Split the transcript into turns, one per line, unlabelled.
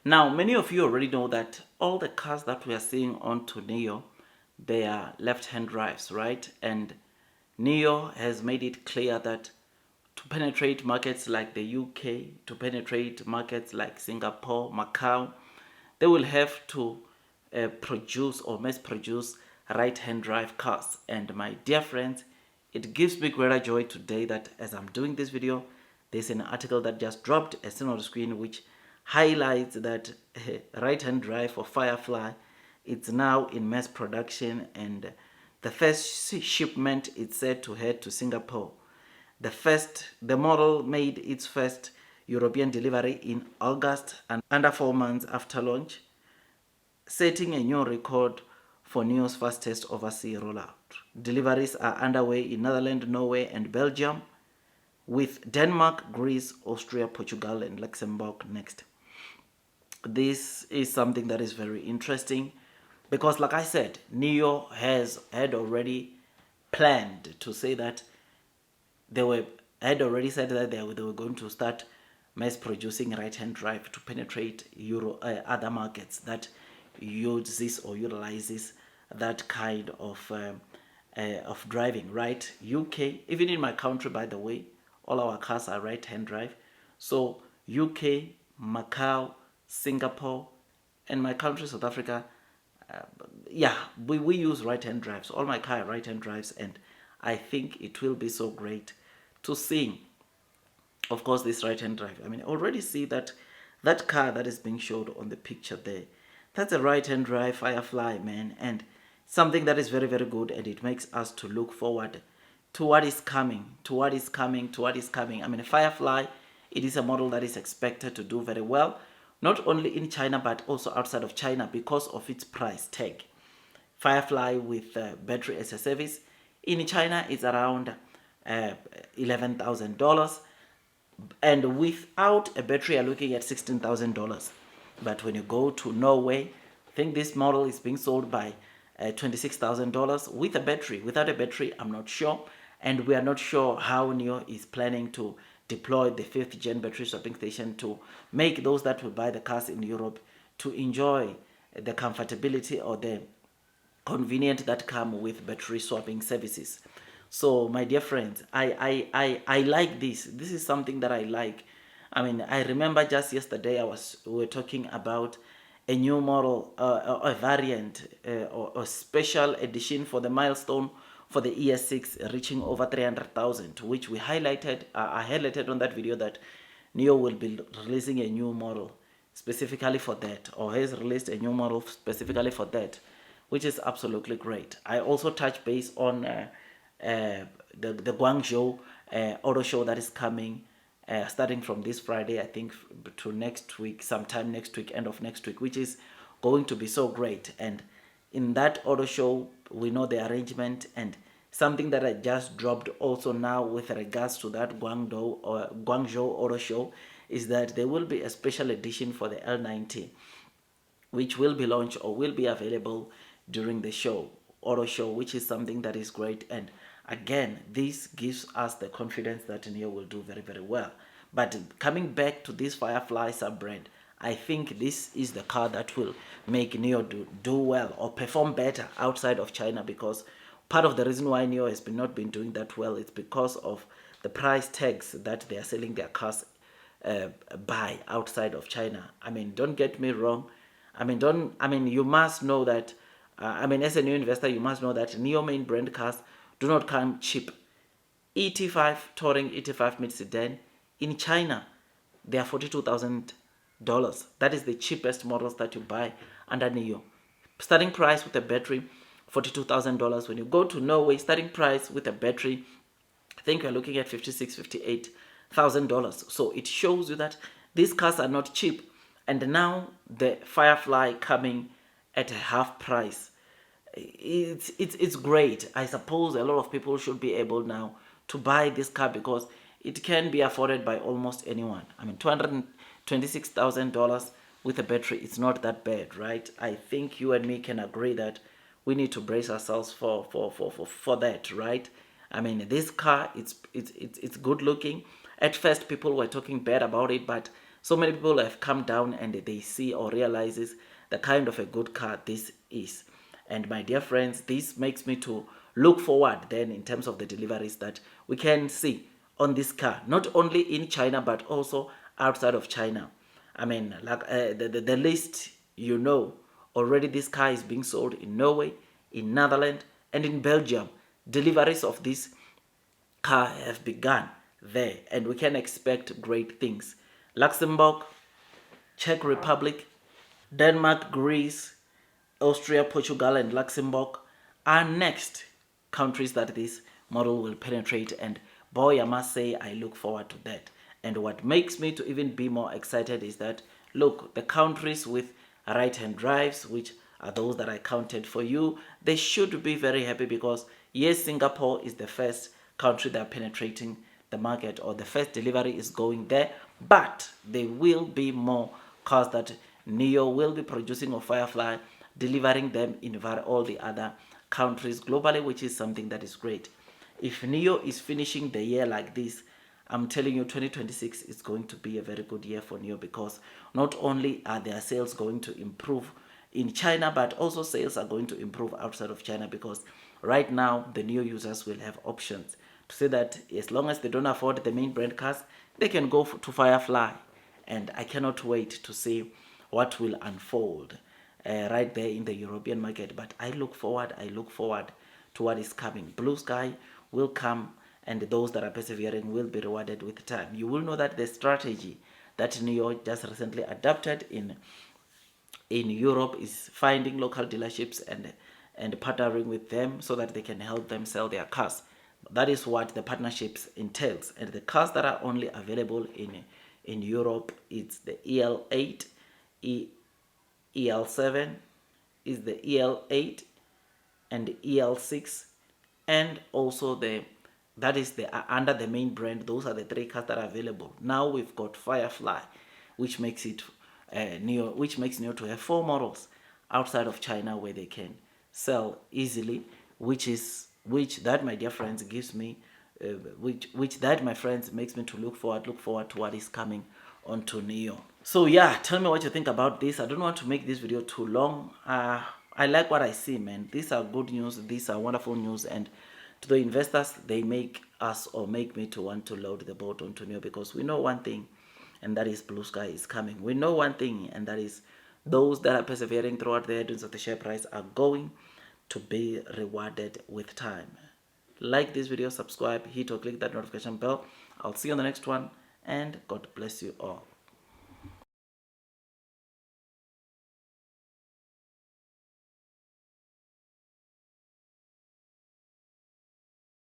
Now, many of you already know that all the cars that we are seeing on to NIO, they are left-hand drives, right? And NIO has made it clear that to penetrate markets like the UK, to penetrate markets like Singapore, Macau, they will have to produce or mass produce right-hand drive cars. And my dear friends, it gives me greater joy today that as I'm doing this video, there's an article that just dropped as seen on the screen which highlights that right-hand drive for Firefly, it's now in mass production, and the first shipment is set to head to Singapore. The model made its first European delivery in August, and under 4 months after launch, setting a new record for NIO's fastest overseas rollout. Deliveries are underway in Netherlands, Norway, and Belgium, with Denmark, Greece, Austria, Portugal, and Luxembourg next. This is something that is very interesting because, like I said, NIO had already planned to say that they were going to start mass producing right-hand drive to penetrate other markets that uses or utilizes that kind of driving, right? UK, even in my country, by the way, all our cars are right-hand drive. So UK, Macau, Singapore, and my country, South Africa, we use right-hand drives. All my car are right-hand drives, and I think it will be so great to see, of course, this right-hand drive. I mean, already see that car that is being showed on the picture there, that's a right-hand drive Firefly, man, and something that is very, very good, and it makes us to look forward to what is coming, I mean, Firefly, it is a model that is expected to do very well, not only in China but also outside of China because of its price tag. Firefly with battery as a service in China is around $11,000, and without a battery you're looking at $16,000. But when you go to Norway, I think this model is being sold by $26,000 with a battery. Without a battery, I'm not sure, and we are not sure how NIO is planning to deploy the 5th gen battery swapping station to make those that will buy the cars in Europe to enjoy the comfortability or the convenience that come with battery swapping services. So my dear friends, I like this. This is something that I like. I mean, I remember just yesterday we were talking about a new model, a variant, or a special edition for the milestone for the ES6 reaching over 300,000, which we highlighted. I highlighted on that video that NIO will be releasing a new model specifically for that, or has released a new model specifically for that, which is absolutely great. I also touch base on the Guangzhou auto show that is coming starting from this Friday, I think, to next week, sometime next week, end of next week, which is going to be so great. And in that auto show, we know the arrangement, and something that I just dropped also now with regards to that Guangzhou auto show is that there will be a special edition for the L90, which will be launched or will be available during the auto show, which is something that is great. And again, this gives us the confidence that NIO will do very, very well. But coming back to this Firefly sub-brand, I think this is the car that will make NIO do well or perform better outside of China, because part of the reason why NIO has not been doing that well is because of the price tags that they are selling their cars by outside of China. I mean, don't get me wrong. You must know that, as a new investor, you must know that NIO main brand cars do not come cheap. ET5 Touring, ET5 mid sedan in China, they are $42,000. That is the cheapest models that you buy under NIO. Starting price with a battery, $42,000. When you go to Norway, starting price with a battery, I think you're looking at $56,000, $58,000. So it shows you that these cars are not cheap. And now the Firefly coming at a half price. It's great. I suppose a lot of people should be able now to buy this car because it can be afforded by almost anyone. I mean, $226,000 with a battery, it's not that bad, right? I think you and me can agree that we need to brace ourselves for that, right? I mean, this car, it's good looking. At first, people were talking bad about it, but So many people have come down and they see or realizes the kind of a good car this is. And my dear friends, this makes me to look forward then in terms of the deliveries that we can see on this car, not only in China but also outside of China. I mean, like the list, already this car is being sold in Norway, in Netherlands, and in Belgium. Deliveries of this car have begun there, and we can expect great things. Luxembourg, Czech Republic, Denmark, Greece, Austria, Portugal, and Luxembourg are next countries that this model will penetrate. And boy, I must say, I look forward to that. And what makes me to even be more excited is that, look, the countries with right-hand drives, which are those that I counted for you, they should be very happy because, yes, Singapore is the first country that are penetrating the market, or the first delivery is going there, but there will be more cars that NIO will be producing, or Firefly delivering them in all the other countries globally, which is something that is great. If NIO is finishing the year like this, I'm telling you 2026 is going to be a very good year for NIO, because not only are their sales going to improve in China, but also sales are going to improve outside of China, because right now the NIO users will have options to say that as long as they don't afford the main brand cars, they can go to Firefly. And I cannot wait to see what will unfold right there in the European market. But I look forward to what is coming. Blue sky will come, and those that are persevering will be rewarded with time. You will know that the strategy that New York just recently adopted in Europe is finding local dealerships and partnering with them so that they can help them sell their cars. That is what the partnerships entails. And the cars that are only available in Europe, it's the EL8, EL7, is the EL8 and EL6, and also that is the under the main brand. Those are the three cars that are available. Now we've got Firefly, which makes it which makes Neo to have four models outside of China where they can sell easily, which that, my dear friends, gives me which that, my friends, makes me to look forward to what is coming onto Neo. So yeah, tell me what you think about this. I don't want to make this video too long. I like what I see, man. These are good news. These are wonderful news. And to the investors, they make us, or make me, to want to load the boat onto Neo, because we know one thing, and that is blue sky is coming. We know one thing, and that is those that are persevering throughout the headwinds of the share price are going to be rewarded with time. Like this video, subscribe, hit or click that notification bell. I'll see you on the next one, and God bless you all.